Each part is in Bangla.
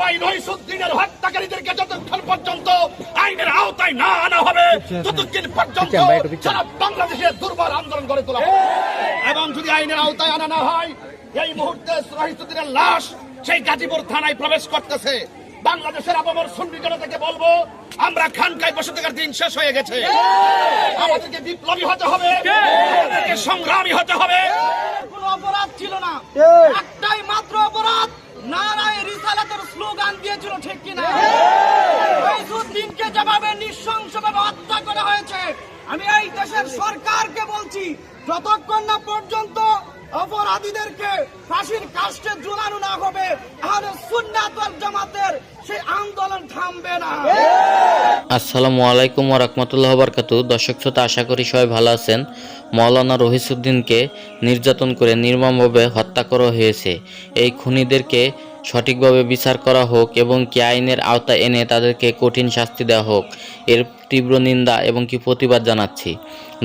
ভাই রহিসউদ্দিনের হত্যাকারীদেরকে যতক্ষণ পর্যন্ত আইনের আওতায় না আনা হবে ততক্ষণ পর্যন্ত সারা বাংলাদেশে দুর্বার আন্দোলন গড়ে তোলা হবে। এবং যদি আইনের আওতায় আনা না হয়, এই মুহূর্তে রহিসউদ্দিনের লাশ সেই গাজীপুর থানায় প্রবেশ করতেছে। বাংলাদেশের আপামর সুন্নি জনতাকে বলবো, আমরা খানকায় বসে থাকার দিন শেষ হয়ে গেছে। আমাদেরকে বিপ্লবী হতে হবে, আমাদেরকে সংগ্রামী হতে হবে। কোনো অপরাধ ছিল না, একটাই মাত্র অপরাধ, নারায়ে রিসালাতের স্লোগান দিয়েছিল, ঠিক কিনা? রহিসউদ্দিনকে যেভাবে নৃশংসভাবে হত্যা করা হয়েছে, আমি এই দেশের সরকারকে বলছি, যতক্ষণ না পর্যন্ত অপরাধীদেরকে ফাঁসির কাস্টে ঝুলানো না হবে, আহলে সুন্নাত ওয়াল জামাতের সেই আন্দোলন থামবে না। আসসালামু আলাইকুম ওয়া রাহমাতুল্লাহি ওয়া বারাকাতুহু। দর্শক শ্রোতা, আশা করি সবাই ভালো আছেন। মাওলানা রহিসউদ্দিনকে নির্যাতন করে নির্মমভাবে হত্যা করা হয়েছে। এই খুনিদেরকে সঠিকভাবে বিচার করা হোক এবং কি আইনের আওতায় এনে তাদেরকে কঠিন শাস্তি দেওয়া হোক, এর তীব্র নিন্দা এবং কি প্রতিবাদ জানাচ্ছি।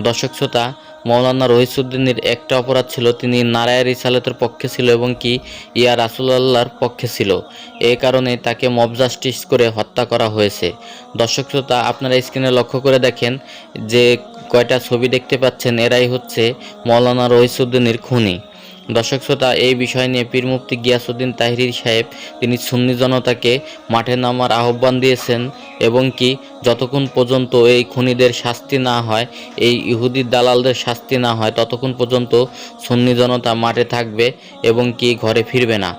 দর্শক শ্রোতা, মাওলানা রহিসউদ্দিনের একটা অপরাধ ছিল, তিনি নারায়ে রিসালাতের পক্ষে ছিল এবং কি ইয়া রাসূলুল্লাহর পক্ষে ছিল। এই কারণে তাকে মব জাস্টিস করে হত্যা করা হয়েছে। দর্শক শ্রোতা, আপনারা স্ক্রিনে লক্ষ্য করে দেখেন যে কয়টা ছবি দেখতে পাচ্ছেন, এরাই হচ্ছে মাওলানা রহিসউদ্দিনের খুনি। দর্শক শ্রোতা, এই বিষয় নিয়ে পীর মুফতি গিয়াসউদ্দিন তাহিরি সাহেব তিনি সুন্নি জনতাকে মাঠে নামার আহ্বান দিয়েছেন এবং কি যতক্ষণ পর্যন্ত এই খুনিদের শাস্তি না হয়, এই ইহুদি দালালদের শাস্তি না হয়, ততক্ষণ পর্যন্ত সুন্নি জনতা মাঠে থাকবে এবং কি ঘরে ফিরবে না।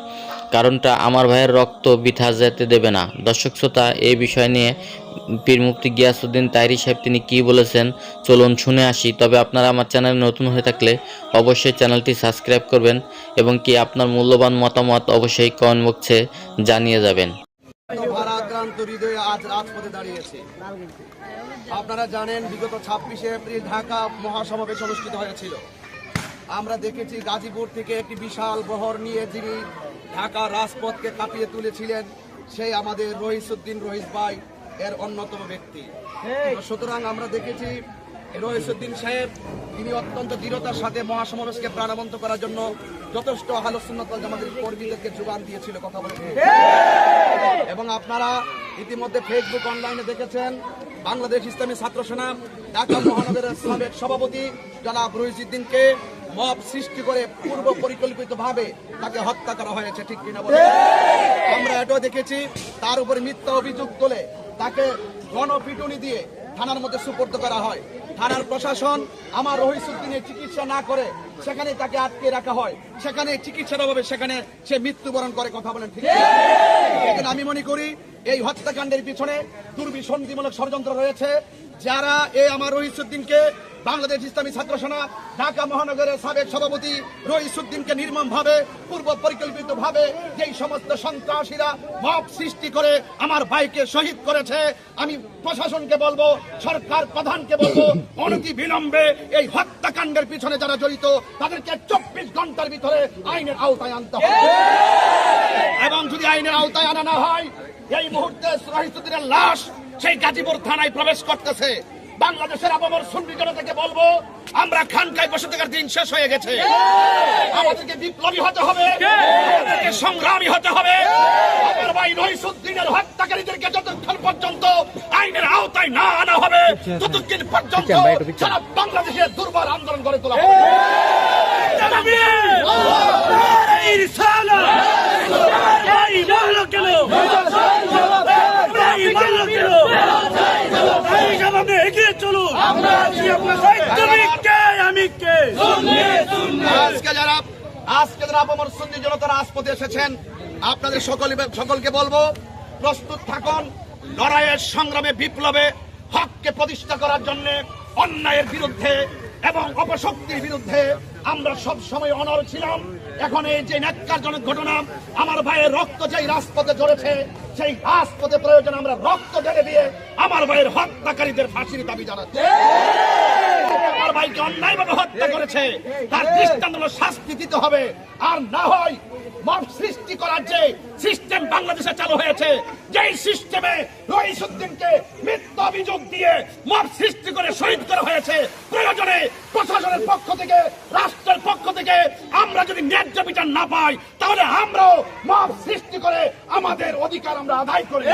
কারণটা আমার ভাইয়ের রক্ত বৃথা যেতে দেবে না। দর্শক শ্রোতা, এই বিষয় নিয়ে পীর মুফতি গিয়াসউদ্দিন তাহিরি সাহেব তিনি কি বলেছেন চলুন শুনে আসি। তবে আপনারা আমার চ্যানেলে নতুন হয়ে থাকলে অবশ্যই চ্যানেলটি সাবস্ক্রাইব করবেন এবং কি আপনার মূল্যবান মতামত অবশ্যই কমেন্ট বক্সে জানিয়ে যাবেন। ভারাক্রান্ত হৃদয়ে আজ রাজপথে দাঁড়িয়েছে। আপনারা জানেন, বিগত 26শে এপ্রিল ঢাকা মহাসমাবেশ অনুষ্ঠিত হয়েছিল। আমরা দেখেছি গাজীপুর থেকে একটি বিশাল বহর নিয়ে যিনি ঢাকা রাজপথকে কাঁপিয়ে তুলেছিলেন, সেই আমাদের রহিসউদ্দিন রহিস ভাই এর অন্যতম ব্যক্তি। সুতরাং আমরা দেখেছি রহিসউদ্দিন সাহেব তিনি অত্যন্ত দৃঢ়তার সাথে মহাসমাবেশকে প্রাণবন্ত করার জন্য যথেষ্ট আহলে সুন্নাত ওয়াল জামাতের কর্মীদেরকে যোগান দিয়েছিল, কথা বলেছেন। এবং আপনারা ইতিমধ্যে ফেসবুক অনলাইনে দেখেছেন, বাংলাদেশ ইসলামী ছাত্র সেনা ঢাকা মহানগরের সাবেক সভাপতি জনাব রহিসউদ্দিনকে মব সৃষ্টি করে পূর্ব পরিকল্পিতভাবে তাকে হত্যা করা হয়েছে, ঠিক কিনা বলে? আমরা এটাও দেখেছি, তার উপরে মিথ্যা অভিযোগ তোলে তাকে গণপিটুনি দিয়ে থানার মধ্যে সুপর্দ করা হয়। থানার প্রশাসন আমার রহিসউদ্দিনের চিকিৎসা না করে সেখানে তাকে আটকে রাখা হয়, সেখানে চিকিৎসার অভাবে সেখানে সে মৃত্যুবরণ করে, কথা বলেন, ঠিক আছে? আমি মনে করি এই হত্যাকাণ্ডের পিছনে দুর্বিসন্ধিমূলক ষড়যন্ত্র রয়েছে। যারা এই আমার রহিসউদ্দিনকে, বাংলাদেশ ইসলামী ছাত্র সেনা ঢাকা মহানগরের সাবেক সভাপতি রহিসউদ্দিনকে নির্মমভাবে পূর্ব পরিকল্পিতভাবে যেই সমস্ত সন্ত্রাসীরা মব সৃষ্টি করে আমার ভাইকে শহীদ করেছে, আমি প্রশাসনকে বলবো, সরকার প্রধানকে বলবো, অনতি বিলম্বে এই হত্যাকাণ্ডের পিছনে যারা জড়িত তাদেরকে 24 ঘন্টার ভিতরে আইনের আওতায় আনতে হবে। এবং যদি আইনের আওতায় আনা না হয়, এই মুহূর্তে রহিসউদ্দিনের লাশ সেই গাজীপুর থানায় প্রবেশ করতেছে। বাংলাদেশের আপামর সুন্নি জনতাকে বলবো, আমরা খানকায় বসে থাকার দিন শেষ হয়ে গেছে। আমাদেরকে বিপ্লবী হতে হবে, আমাদেরকে সংগ্রামী হতে হবে। আমার ভাই রহিসউদ্দিনের হত্যাকারীদেরকে যতক্ষণ পর্যন্ত আইনের আওতায় না আনা হবে ততক্ষণ পর্যন্ত সারা বাংলাদেশে দুর্বার আন্দোলন গড়ে তোলা হবে। আজকে যারা আপামর সুন্নি জনতা রাজপথে এসেছেন, আপনাদের সকলকে বলবো, প্রস্তুত থাকুন লড়াইয়ের সংগ্রামে, বিপ্লবে হককে প্রতিষ্ঠা করার জন্য, অন্যায়ের বিরুদ্ধে এবং অপশক্তির বিরুদ্ধে আমরা সব সময় অনড় ছিলাম। এখন এই যে ন্যাক্কারজনক ঘটনা, আমার ভাইয়ের রক্ত যেই রাজপথে ঝরেছে, সেই রাজপথে প্রয়োজন আমরা রক্ত ঢেলে দিয়ে আমার ভাইয়ের হত্যাকারীদের ফাঁসির দাবি জানাচ্ছি। আমার ভাইকে অন্যায়ভাবে হত্যা করেছে, তার দৃষ্টান্তমূলক শাস্তি দিতে হবে। আর না হয় মব সৃষ্টি করার যে সিস্টেম বাংলাদেশে চালু হয়েছে, যেই সিস্টেমে রইসুদ্দিনকে মিথ্যা অভিযোগ দিয়ে মব সৃষ্টি করে শহীদ করা হয়েছে, প্রয়োজনে প্রশাসনের পক্ষ থেকে, রাষ্ট্রের পক্ষ থেকে আমরা যদি ন্যায্য বিচার না পাই, তাহলে আমরাও মব সৃষ্টি করে আমাদের অধিকার আমরা আদায় করি।